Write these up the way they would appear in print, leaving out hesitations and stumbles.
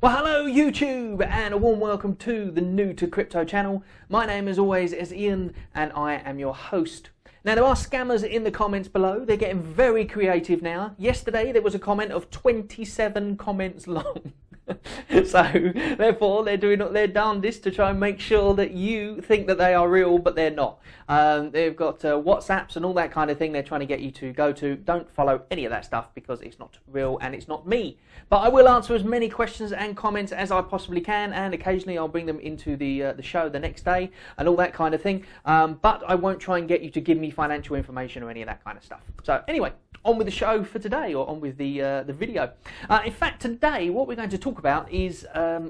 Well, hello YouTube, and a warm welcome to the New to Crypto channel. My name, as always, is Ian, and I am your host. Now, there are scammers in the comments below. They're getting very creative now. Yesterday, there was a comment of 27 comments long. So, therefore, they're doing their darndest to try and make sure that you think that they are real, but they're not. They've got WhatsApps and all that kind of thing they're trying to get you to go to. Don't follow any of that stuff because it's not real and it's not me. But I will answer as many questions and comments as I possibly can, and occasionally I'll bring them into the show the next day and all that kind of thing. But I won't try and get you to give me financial information or any of that kind of stuff. So anyway, on with the show for today, or on with the video. In fact, today what we're going to talk about is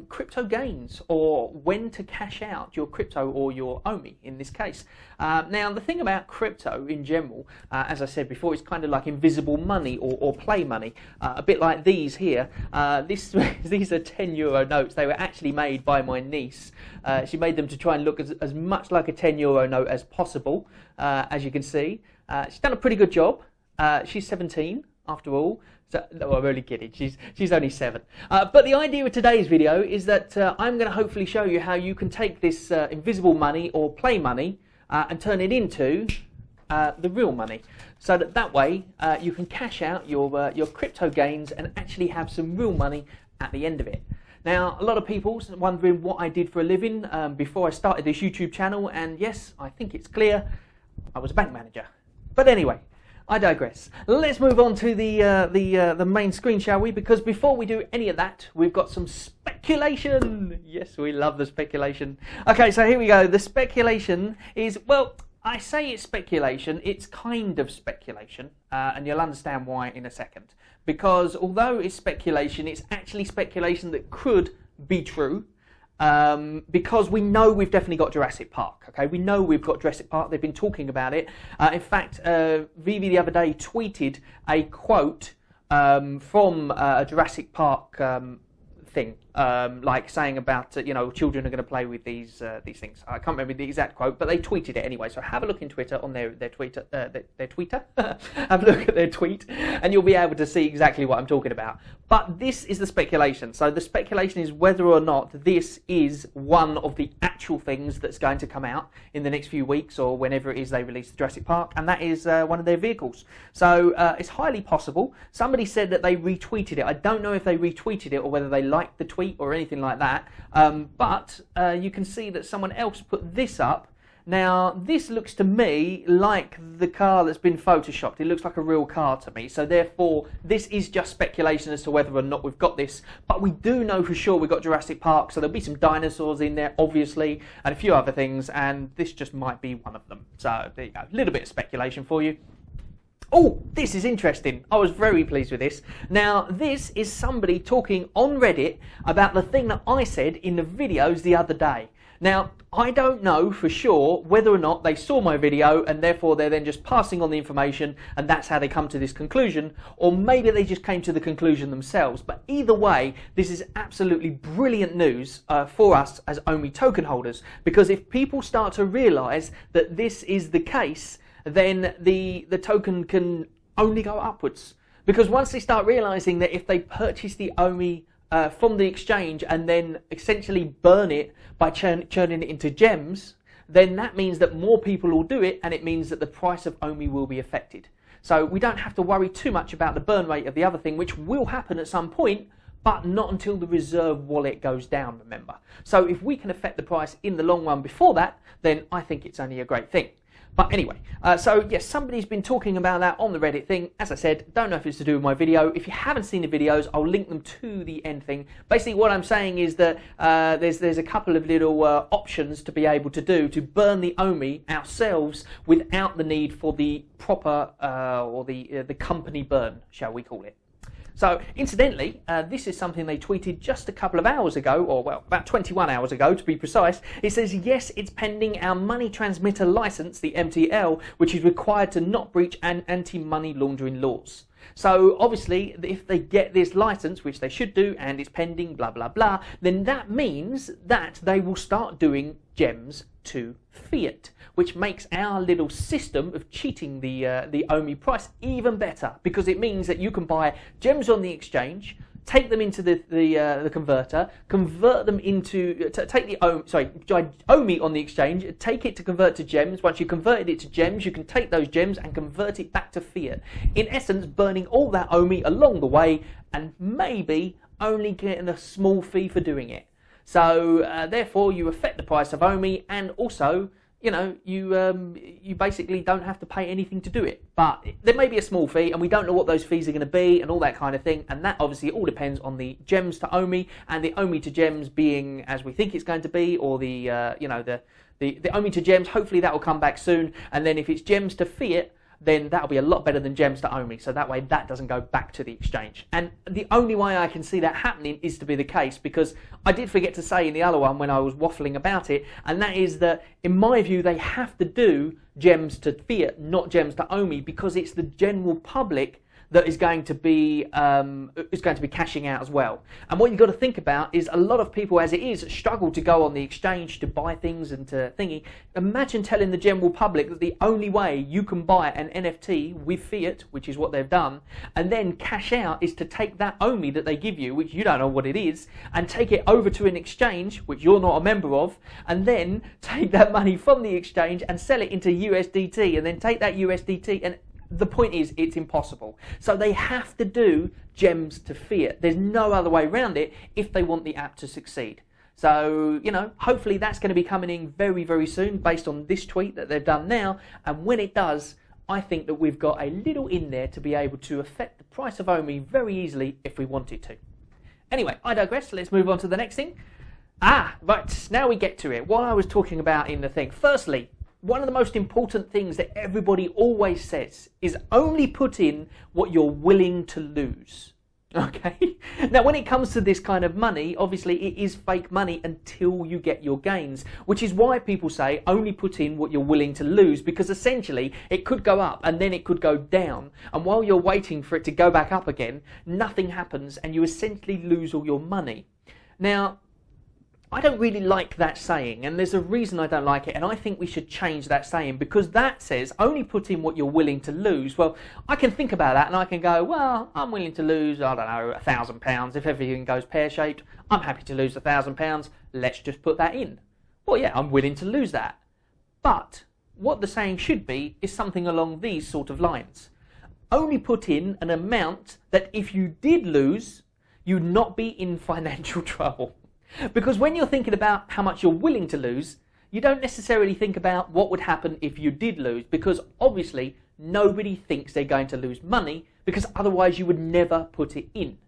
crypto gains, or when to cash out your crypto or your Omi in this case. Now, the thing about crypto in general, as I said before, it's kind of like invisible money or play money, a bit like these here. These are €10 notes. They were actually made by my niece. She made them to try and look as much like a €10 note as possible, as you can see. She's done a pretty good job. She's 17 after all. So, no, I'm only kidding. She's only 7. But the idea of today's video is that I'm going to hopefully show you how you can take this invisible money or play money and turn it into the real money, so that way you can cash out your crypto gains and actually have some real money at the end of it. Now, a lot of people are wondering what I did for a living before I started this YouTube channel, and yes, I think it's clear, I was a bank manager. But anyway, I digress. Let's move on to the main screen, shall we? Because before we do any of that, we've got some speculation. Yes, we love the speculation. Okay, so here we go. The speculation is, well, I say it's speculation. It's kind of speculation, and you'll understand why in a second. Because although it's speculation, it's actually speculation that could be true. Because we know we've definitely got Jurassic Park. Okay, we know we've got Jurassic Park. They've been talking about it. In fact, Veve the other day tweeted a quote from a Jurassic Park thing, like saying about children are going to play with these things. I can't remember the exact quote, but they tweeted it anyway. So have a look in Twitter on their Twitter. Have a look at their tweet, and you'll be able to see exactly what I'm talking about. But this is the speculation. So the speculation is whether or not this is one of the actual things that's going to come out in the next few weeks, or whenever it is they release the Jurassic Park, and that is one of their vehicles. So it's highly possible. Somebody said that they retweeted it. I don't know if they retweeted it or whether they liked the tweet or anything like that, but you can see that someone else put this up. Now, this looks to me like the car that's been photoshopped. It looks like a real car to me, so therefore this is just speculation as to whether or not we've got this, but we do know for sure we've got Jurassic Park, so there'll be some dinosaurs in there obviously, and a few other things, and this just might be one of them. So there you go, a little bit of speculation for you. Oh, this is interesting. I was very pleased with this. Now, this is somebody talking on Reddit about the thing that I said in the videos the other day. Now, I don't know for sure whether or not they saw my video and therefore they're then just passing on the information and that's how they come to this conclusion, or maybe they just came to the conclusion themselves. But either way, this is absolutely brilliant news for us as Omi token holders, because if people start to realise that this is the case, then the token can only go upwards. Because once they start realising that if they purchase the Omi from the exchange and then essentially burn it by churning it into gems, then that means that more people will do it, and it means that the price of Omi will be affected. So we don't have to worry too much about the burn rate of the other thing, which will happen at some point, but not until the reserve wallet goes down, remember. So if we can affect the price in the long run before that, then I think it's only a great thing. But anyway, so yes, somebody's been talking about that on the Reddit thing. As I said, don't know if it's to do with my video. If you haven't seen the videos, I'll link them to the end thing. Basically, what I'm saying is that there's a couple of little options to be able to do to burn the Omi ourselves without the need for the proper or the company burn, shall we call it. So, incidentally, this is something they tweeted just a couple of hours ago, or well, about 21 hours ago to be precise. It says, yes, it's pending our money transmitter license, the MTL, which is required to not breach anti-money laundering laws. So obviously, if they get this license, which they should do, and it's pending, blah, blah, blah, then that means that they will start doing gems to fiat, which makes our little system of cheating the Omi price even better, because it means that you can buy gems on the exchange, take them into the converter, convert them into, take the OMI on the exchange, take it to convert to gems. Once you converted it to gems, you can take those gems and convert it back to fiat. In essence, burning all that OMI along the way and maybe only getting a small fee for doing it. So therefore, you affect the price of OMI, and also, you know, you basically don't have to pay anything to do it. But there may be a small fee, and we don't know what those fees are going to be, and all that kind of thing. And that obviously all depends on the gems to OMI, and the OMI to gems being as we think it's going to be, or the OMI to gems. Hopefully that will come back soon. And then if it's gems to fiat, then that'll be a lot better than gems to OMI. So that way that doesn't go back to the exchange. And the only way I can see that happening is to be the case, because I did forget to say in the other one when I was waffling about it, and that is that in my view they have to do gems to fiat, not gems to OMI, because it's the general public that is going to be cashing out as well. And what you've got to think about is a lot of people, as it is, struggle to go on the exchange to buy things and to thingy. Imagine telling the general public that the only way you can buy an NFT with fiat, which is what they've done, and then cash out is to take that OMI that they give you, which you don't know what it is, and take it over to an exchange, which you're not a member of, and then take that money from the exchange and sell it into USDT, and then take that USDT and the point is, it's impossible. So they have to do gems to fiat. There's no other way around it if they want the app to succeed. So, you know, hopefully that's going to be coming in very, very soon based on this tweet that they've done now. And when it does, I think that we've got a little in there to be able to affect the price of OMI very easily if we wanted to. Anyway, I digress. Let's move on to the next thing. Right, now we get to it. What I was talking about in the thing. Firstly, one of the most important things that everybody always says is only put in what you're willing to lose. Okay? Now, when it comes to this kind of money, obviously it is fake money until you get your gains, which is why people say only put in what you're willing to lose, because essentially it could go up and then it could go down. And while you're waiting for it to go back up again, nothing happens and you essentially lose all your money. Now, I don't really like that saying, and there's a reason I don't like it, and I think we should change that saying, because that says only put in what you're willing to lose. Well, I can think about that and I can go, well, I'm willing to lose, I don't know, £1,000. If everything goes pear-shaped, I'm happy to lose £1,000. Let's just put that in. Well, yeah, I'm willing to lose that. But what the saying should be is something along these sort of lines. Only put in an amount that if you did lose, you'd not be in financial trouble. Because when you're thinking about how much you're willing to lose, you don't necessarily think about what would happen if you did lose, because obviously nobody thinks they're going to lose money, because otherwise you would never put it in.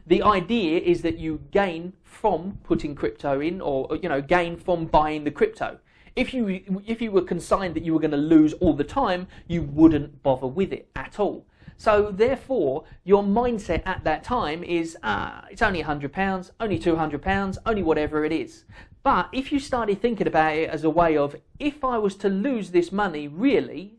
The idea is that you gain from putting crypto in, or gain from buying the crypto. If you were consigned that you were going to lose all the time, you wouldn't bother with it at all. So therefore, your mindset at that time is, it's only £100, only £200, only whatever it is. But if you started thinking about it as a way of, if I was to lose this money, really,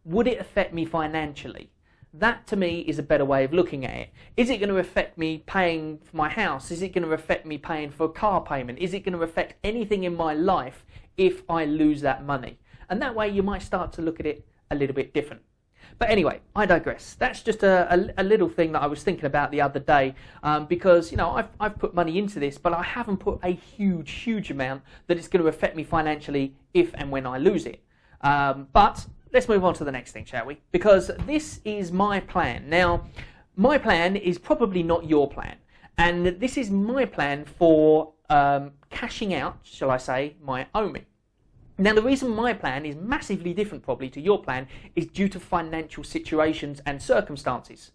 would it affect me financially? That to me is a better way of looking at it. Is it going to affect me paying for my house? Is it going to affect me paying for a car payment? Is it going to affect anything in my life if I lose that money? And that way you might start to look at it a little bit different. But anyway, I digress. That's just a little thing that I was thinking about the other day, because I've put money into this, but I haven't put a huge amount that it's going to affect me financially if and when I lose it. But let's move on to the next thing, shall we? Because this is my plan. Now, my plan is probably not your plan, and this is my plan for cashing out, shall I say, my OMI. Now, the reason my plan is massively different probably to your plan is due to financial situations and circumstances.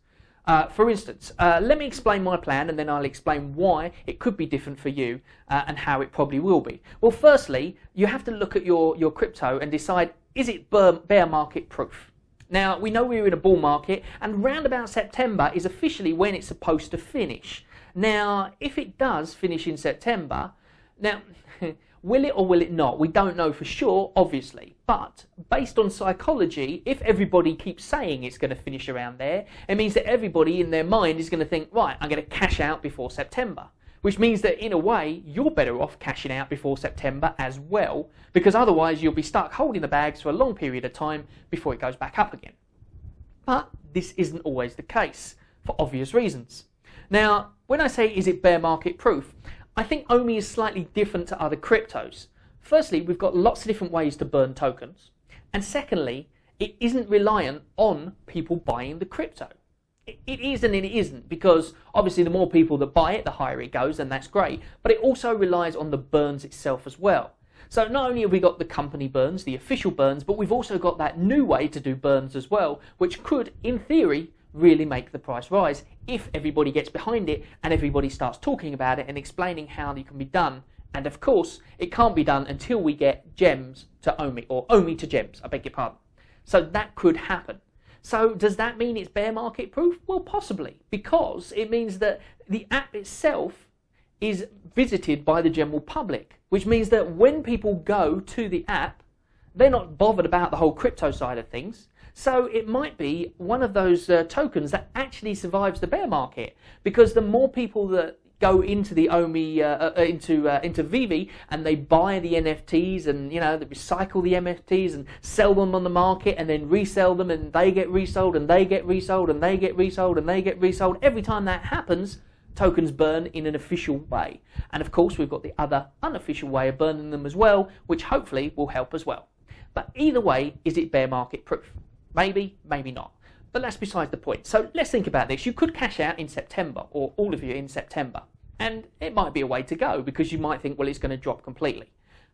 For instance, let me explain my plan and then I'll explain why it could be different for you and how it probably will be. Well, firstly, you have to look at your crypto and decide, is it bear market proof? Now, we know we're in a bull market, and round about September is officially when it's supposed to finish. Now, if it does finish in September, now... will it or will it not? We don't know for sure, obviously. But based on psychology, if everybody keeps saying it's going to finish around there, it means that everybody in their mind is going to think, right, I'm going to cash out before September. Which means that in a way, you're better off cashing out before September as well, because otherwise you'll be stuck holding the bags for a long period of time before it goes back up again. But this isn't always the case, for obvious reasons. Now, when I say is it bear market proof, I think Omi is slightly different to other cryptos. Firstly, we've got lots of different ways to burn tokens. And secondly, it isn't reliant on people buying the crypto. It is and it isn't, because obviously the more people that buy it, the higher it goes, and that's great. But it also relies on the burns itself as well. So not only have we got the company burns, the official burns, but we've also got that new way to do burns as well, which could, in theory, really make the price rise if everybody gets behind it and everybody starts talking about it and explaining how it can be done. And of course, it can't be done until we get gems to Omi, or Omi to gems, I beg your pardon. So that could happen. So does that mean it's bear market proof? Well, possibly, because it means that the app itself is visited by the general public, which means that when people go to the app, they're not bothered about the whole crypto side of things. So it might be one of those tokens that actually survives the bear market, because the more people that go into the Omi, into Veve, and they buy the NFTs and, they recycle the NFTs and sell them on the market and then resell them, and they get resold and they get resold and they get resold and they get resold. Every time that happens, tokens burn in an official way. And of course, we've got the other unofficial way of burning them as well, which hopefully will help as well. But either way, is it bear market proof? Maybe, maybe not. But that's beside the point. So let's think about this. You could cash out in September, or all of you in September. And it might be a way to go, because you might think, well, it's going to drop completely.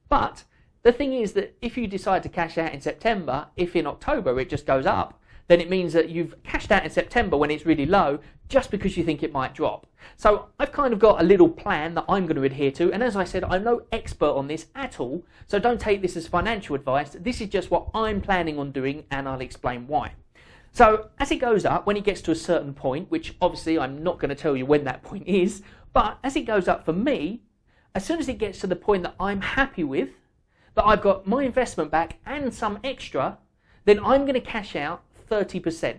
But the thing is that if you decide to cash out in September, if in October it just goes up, then it means that you've cashed out in September when it's really low, just because you think it might drop. So I've kind of got a little plan that I'm going to adhere to. And as I said, I'm no expert on this at all. So don't take this as financial advice. This is just what I'm planning on doing, and I'll explain why. So as it goes up, when it gets to a certain point, which obviously I'm not going to tell you when that point is, but as it goes up for me, as soon as it gets to the point that I'm happy with, that I've got my investment back and some extra, then I'm going to cash out 30%.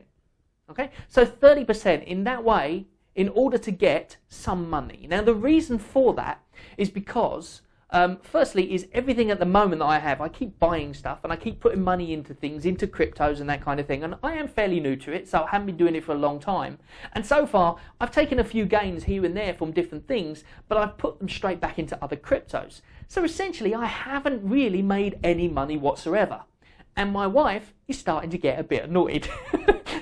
Okay, so 30% in that way, in order to get some money. Now the reason for that is because firstly is everything at the moment that I have, I keep buying stuff and I keep putting money into things, into cryptos and that kind of thing, and I am fairly new to it, so I haven't been doing it for a long time, and so far I've taken a few gains here and there from different things, but I've put them straight back into other cryptos. So essentially I haven't really made any money whatsoever. And my wife is starting to get a bit annoyed.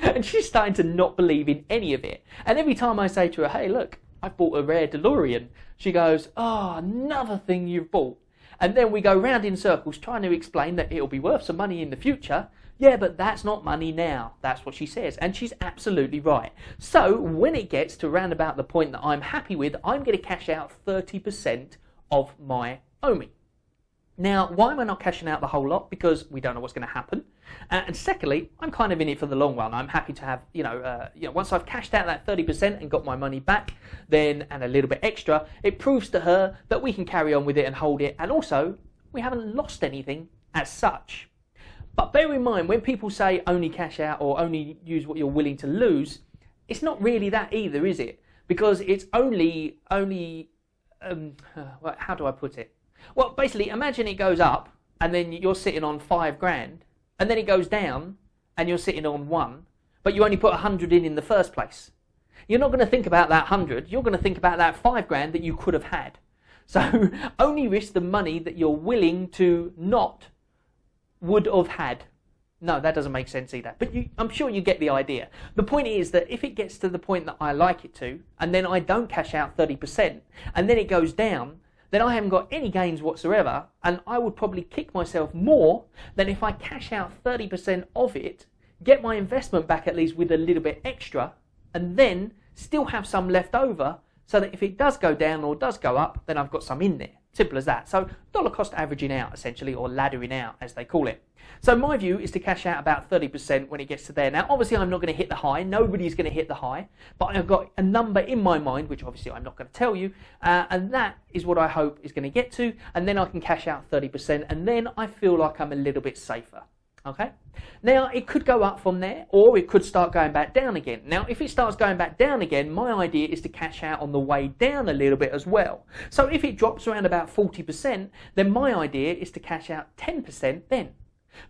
And she's starting to not believe in any of it. And every time I say to her, hey, look, I bought a rare DeLorean, she goes, oh, another thing you've bought. And then we go round in circles trying to explain that it'll be worth some money in the future. Yeah, but that's not money now. That's what she says. And she's absolutely right. So when it gets to round about the point that I'm happy with, I'm going to cash out 30% of my Omi. Now, why am I not cashing out the whole lot? Because we don't know what's going to happen. And secondly, I'm kind of in it for the long run. I'm happy to have, once I've cashed out that 30% and got my money back, then, and a little bit extra, it proves to her that we can carry on with it and hold it. And also, we haven't lost anything as such. But bear in mind, when people say only cash out or only use what you're willing to lose, it's not really that either, is it? Because it's only, how do I put it? Well, basically, imagine it goes up and then you're sitting on $5,000, and then it goes down and you're sitting on 1, but you only put 100 in the first place. You're not going to think about that 100, you're going to think about that $5,000 that you could have had. So only risk the money that you're willing to not would have had. No, that doesn't make sense either. But I'm sure you get the idea. The point is that if it gets to the point that I like it to, and then I don't cash out 30%, and then it goes down, then I haven't got any gains whatsoever, and I would probably kick myself more than if I cash out 30% of it, get my investment back at least with a little bit extra, and then still have some left over, so that if it does go down or does go up, then I've got some in there. Simple as that. So dollar cost averaging out, essentially, or laddering out, as they call it. So my view is to cash out about 30% when it gets to there. Now, obviously, I'm not going to hit the high. Nobody's going to hit the high. But I've got a number in my mind, which obviously I'm not going to tell you. And that is what I hope is going to get to. And then I can cash out 30%. And then I feel like I'm a little bit safer. Okay? Now, it could go up from there, or it could start going back down again. Now, if it starts going back down again, my idea is to cash out on the way down a little bit as well. So if it drops around about 40%, then my idea is to cash out 10% then.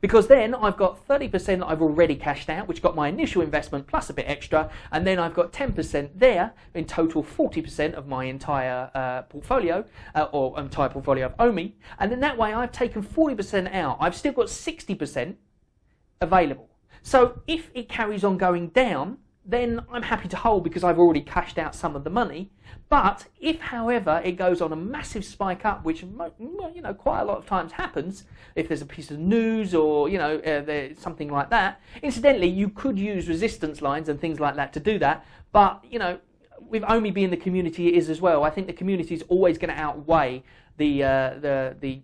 Because then I've got 30% that I've already cashed out, which got my initial investment plus a bit extra, and then I've got 10% there, in total 40% of my entire portfolio, or entire portfolio of Ecomi, and then that way I've taken 40% out. I've still got 60% available. So if it carries on going down, then I'm happy to hold because I've already cashed out some of the money. But if, however, it goes on a massive spike up, which quite a lot of times happens, if there's a piece of news or something like that. Incidentally, you could use resistance lines and things like that to do that. But with Ecomi being the community it is as well, I think the community is always going to outweigh the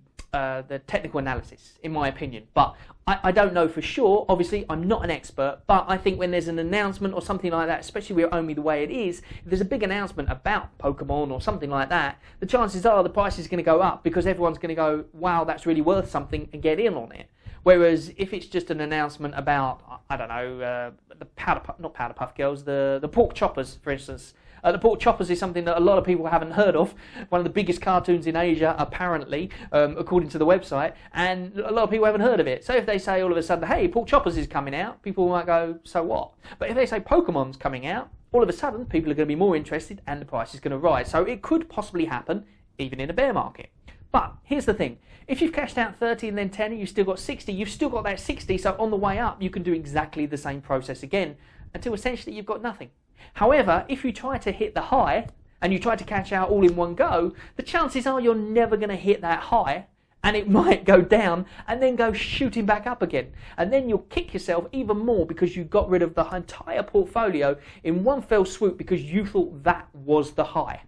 technical analysis, in my opinion. But I don't know for sure. Obviously, I'm not an expert, but I think when there's an announcement or something like that, especially with Ecomi the way it is, if there's a big announcement about Pokemon or something like that, the chances are the price is going to go up because everyone's going to go, wow, that's really worth something, and get in on it. Whereas if it's just an announcement about, I don't know, not Powder Puff Girls, the Pork Choppers, for instance. The Pork Choppers is something that a lot of people haven't heard of. One of the biggest cartoons in Asia, apparently, according to the website, and a lot of people haven't heard of it. So if they say all of a sudden, hey, Pork Choppers is coming out, people might go, so what? But if they say Pokemon's coming out, all of a sudden people are going to be more interested and the price is going to rise. So it could possibly happen even in a bear market. But here's the thing. If you've cashed out 30 and then 10 and you've still got 60, you've still got that 60, so on the way up you can do exactly the same process again until essentially you've got nothing. However, if you try to hit the high and you try to cash out all in one go, the chances are you're never going to hit that high, and it might go down and then go shooting back up again. And then you'll kick yourself even more because you got rid of the entire portfolio in one fell swoop because you thought that was the high.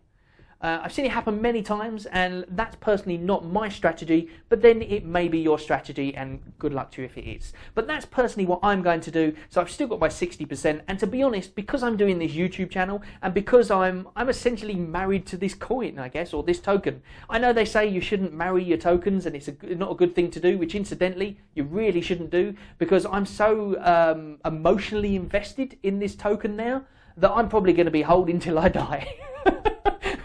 I've seen it happen many times, and that's personally not my strategy, but then it may be your strategy, and good luck to you if it is. But that's personally what I'm going to do, so I've still got my 60%, and to be honest, because I'm doing this YouTube channel, and because I'm essentially married to this coin, I guess, or this token. I know they say you shouldn't marry your tokens, and it's not a good thing to do, which incidentally, you really shouldn't do, because I'm so emotionally invested in this token now, that I'm probably going to be holding till I die.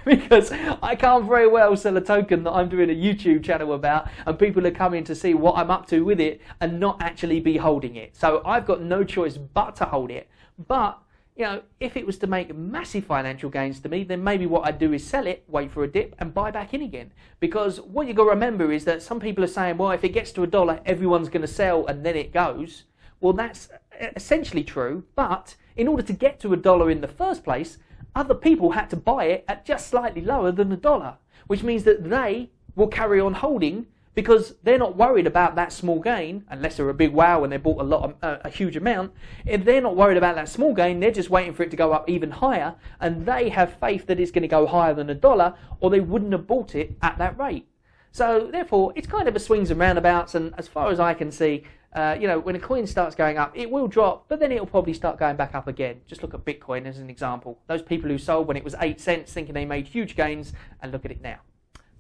Because I can't very well sell a token that I'm doing a YouTube channel about and people are coming to see what I'm up to with it and not actually be holding it. So I've got no choice but to hold it. But, if it was to make massive financial gains to me, then maybe what I'd do is sell it, wait for a dip and buy back in again. Because what you've got to remember is that some people are saying, well, if it gets to $1, everyone's going to sell and then it goes. Well, that's essentially true. But in order to get to $1 in the first place, other people had to buy it at just slightly lower than $1, which means that they will carry on holding because they're not worried about that small gain, unless they're a big wow and they bought a huge amount. If they're not worried about that small gain, they're just waiting for it to go up even higher, and they have faith that it's going to go higher than $1, or they wouldn't have bought it at that rate. So therefore, it's kind of a swings and roundabouts, and as far as I can see, when a coin starts going up, it will drop, but then it'll probably start going back up again. Just look at Bitcoin as an example. Those people who sold when it was 8 cents thinking they made huge gains, and look at it now.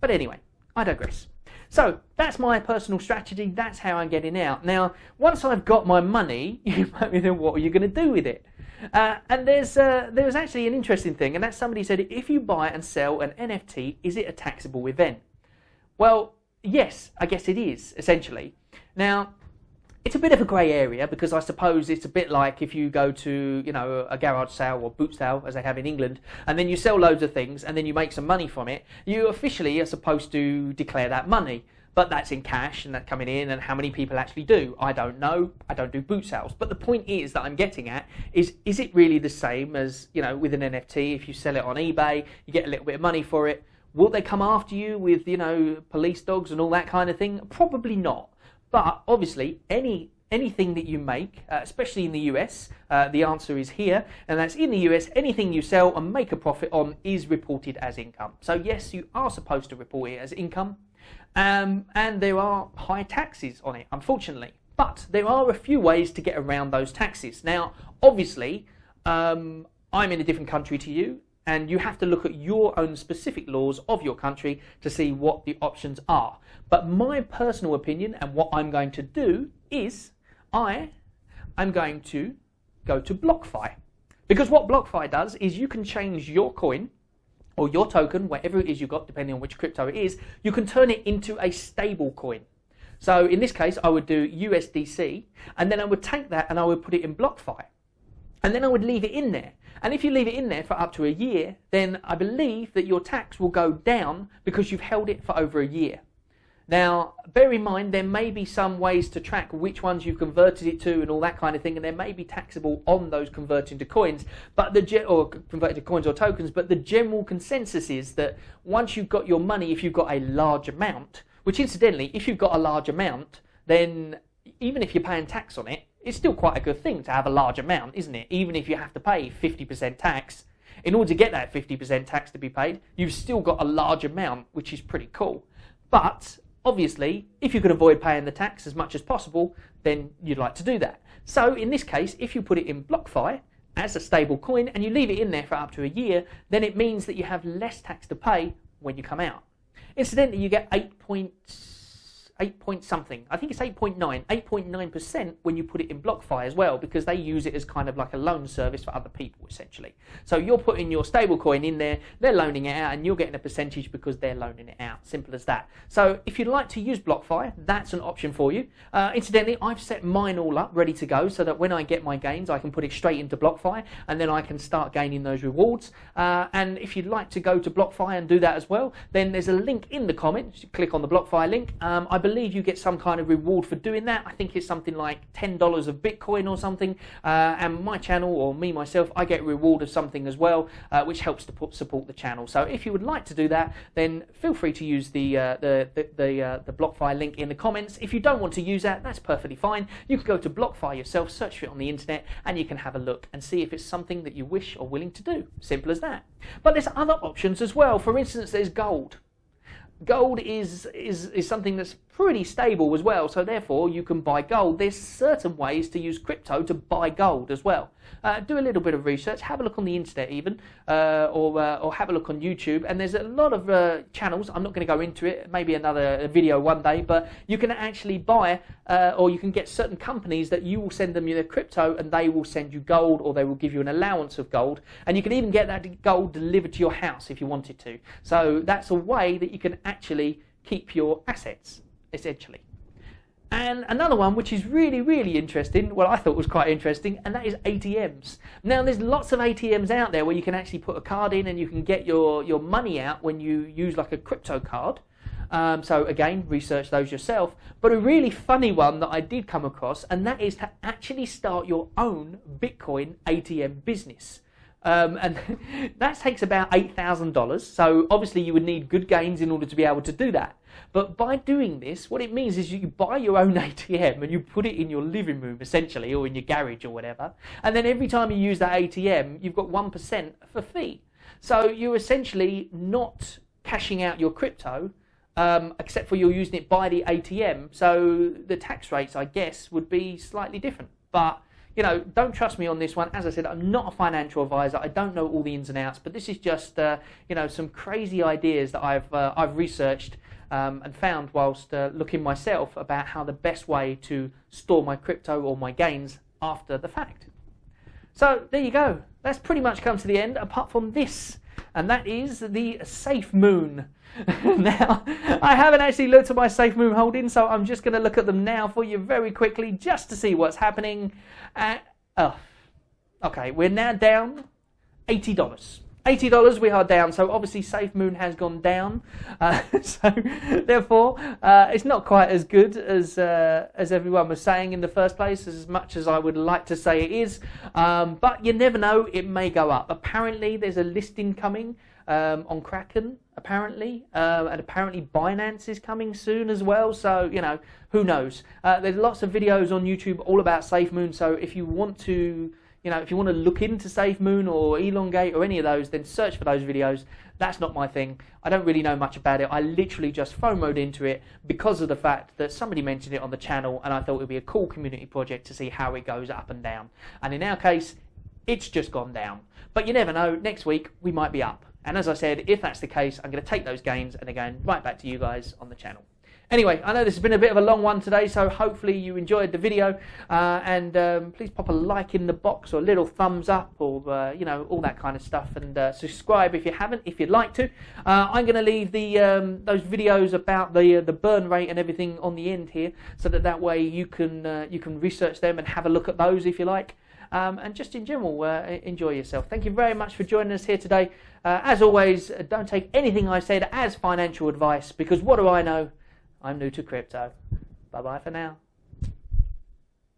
But anyway, I digress. So that's my personal strategy. That's how I'm getting out. Now, once I've got my money, you might be thinking, what are you going to do with it? And there's actually an interesting thing, and that's somebody said, if you buy and sell an NFT, is it a taxable event? Well, yes, I guess it is, essentially. Now, it's a bit of a grey area because I suppose it's a bit like if you go to, a garage sale or boot sale, as they have in England, and then you sell loads of things and then you make some money from it. You officially are supposed to declare that money, but that's in cash and that's coming in, and how many people actually do? I don't know. I don't do boot sales. But the point is that I'm getting at is it really the same as, with an NFT? If you sell it on eBay, you get a little bit of money for it. Will they come after you with, police dogs and all that kind of thing? Probably not. But obviously, anything that you make, especially in the US, the answer is here, and that's in the US, anything you sell and make a profit on is reported as income. So yes, you are supposed to report it as income, and there are high taxes on it, unfortunately. But there are a few ways to get around those taxes. Now, obviously, I'm in a different country to you, and you have to look at your own specific laws of your country to see what the options are. But my personal opinion and what I'm going to do is I'm going to go to BlockFi. Because what BlockFi does is you can change your coin or your token, whatever it is you've got, depending on which crypto it is, you can turn it into a stable coin. So in this case, I would do USDC, and then I would take that and I would put it in BlockFi. And then I would leave it in there. And if you leave it in there for up to a year, then I believe that your tax will go down because you've held it for over a year. Now, bear in mind, there may be some ways to track which ones you converted it to and all that kind of thing, and there may be taxable on those converted to coins, or converted to coins or tokens, but the general consensus is that once you've got your money, if you've got a large amount, which incidentally, if you've got a large amount, then even if you're paying tax on it, it's still quite a good thing to have a large amount, isn't it? Even if you have to pay 50% tax, in order to get that 50% tax to be paid, you've still got a large amount, which is pretty cool. But obviously, if you can avoid paying the tax as much as possible, then you'd like to do that. So in this case, if you put it in BlockFi as a stable coin and you leave it in there for up to a year, then it means that you have less tax to pay when you come out. Incidentally, you get 8 point something. I think it's 8.9% when you put it in BlockFi as well, because they use it as kind of like a loan service for other people, essentially. So you're putting your stable coin in there, they're loaning it out, and you're getting a percentage because they're loaning it out. Simple as that. So if you'd like to use BlockFi, that's an option for you. Incidentally, I've set mine all up ready to go so that when I get my gains, I can put it straight into BlockFi, and then I can start gaining those rewards. And if you'd like to go to BlockFi and do that as well, then there's a link in the comments. You click on the BlockFi link. I believe you get some kind of reward for doing that. I think it's something like $10 of Bitcoin or something. And my channel, or me myself, I get a reward of something as well, which helps to support the channel. So if you would like to do that, then feel free to use the BlockFi link in the comments. If you don't want to use that, that's perfectly fine. You can go to BlockFi yourself, search for it on the internet, and you can have a look and see if it's something that you wish or willing to do. Simple as that. But there's other options as well. For instance, there's gold. Gold is something that's pretty stable as well, so therefore you can buy gold. There's certain ways to use crypto to buy gold as well. Do a little bit of research, have a look on the internet even, or have a look on YouTube, and there's a lot of channels. I'm not going to go into it, maybe another video one day, but you can actually buy, or you can get certain companies that you will send them your crypto and they will send you gold, or they will give you an allowance of gold, and you can even get that gold delivered to your house if you wanted to. So that's a way that you can actually keep your assets, essentially. And another one which is really, really interesting, well, I thought was quite interesting, and that is ATMs. Now, there's lots of ATMs out there where you can actually put a card in and you can get your money out when you use like a crypto card. So again, research those yourself. But a really funny one that I did come across, and that is to actually start your own Bitcoin ATM business. And that takes about $8,000. So obviously you would need good gains in order to be able to do that. But by doing this, what it means is you buy your own ATM and you put it in your living room, essentially, or in your garage or whatever. And then every time you use that ATM, you've got 1% for fee. So you're essentially not cashing out your crypto, except for you're using it by the ATM. So the tax rates, I guess, would be slightly different. But you know, don't trust me on this one. As I said, I'm not a financial advisor. I don't know all the ins and outs, but this is just, you know, some crazy ideas that I've researched and found whilst looking myself about how the best way to store my crypto or my gains after the fact. So there you go. That's pretty much come to the end, apart from this, and that is the Safe Moon. Now, I haven't actually looked at my Safe Moon holdings, so I'm just going to look at them now for you very quickly, just to see what's happening. Okay, we're now down $80. $80 we are down, so obviously Safe Moon has gone down, so therefore it's not quite as good as everyone was saying in the first place, as much as I would like to say it is, but you never know, it may go up. Apparently there's a listing coming on Kraken, apparently, and apparently Binance is coming soon as well, so you know, who knows. There's lots of videos on YouTube all about Safe Moon, so if you want to, you know, if you want to look into Safe Moon or Elongate or any of those, then search for those videos. That's not my thing. I don't really know much about it. I literally just FOMO'd into it because of the fact that somebody mentioned it on the channel, and I thought it would be a cool community project to see how it goes up and down. And in our case, it's just gone down. But you never know, next week we might be up. And as I said, if that's the case, I'm going to take those gains and they're going right back to you guys on the channel. Anyway, I know this has been a bit of a long one today, so hopefully you enjoyed the video, and please pop a like in the box or a little thumbs up, or you know, all that kind of stuff, and subscribe if you haven't, if you'd like to. I'm going to leave the those videos about the burn rate and everything on the end here, so that way you can research them and have a look at those if you like. And just in general, enjoy yourself. Thank you very much for joining us here today. As always, don't take anything I said as financial advice, because what do I know? I'm new to crypto. Bye-bye for now.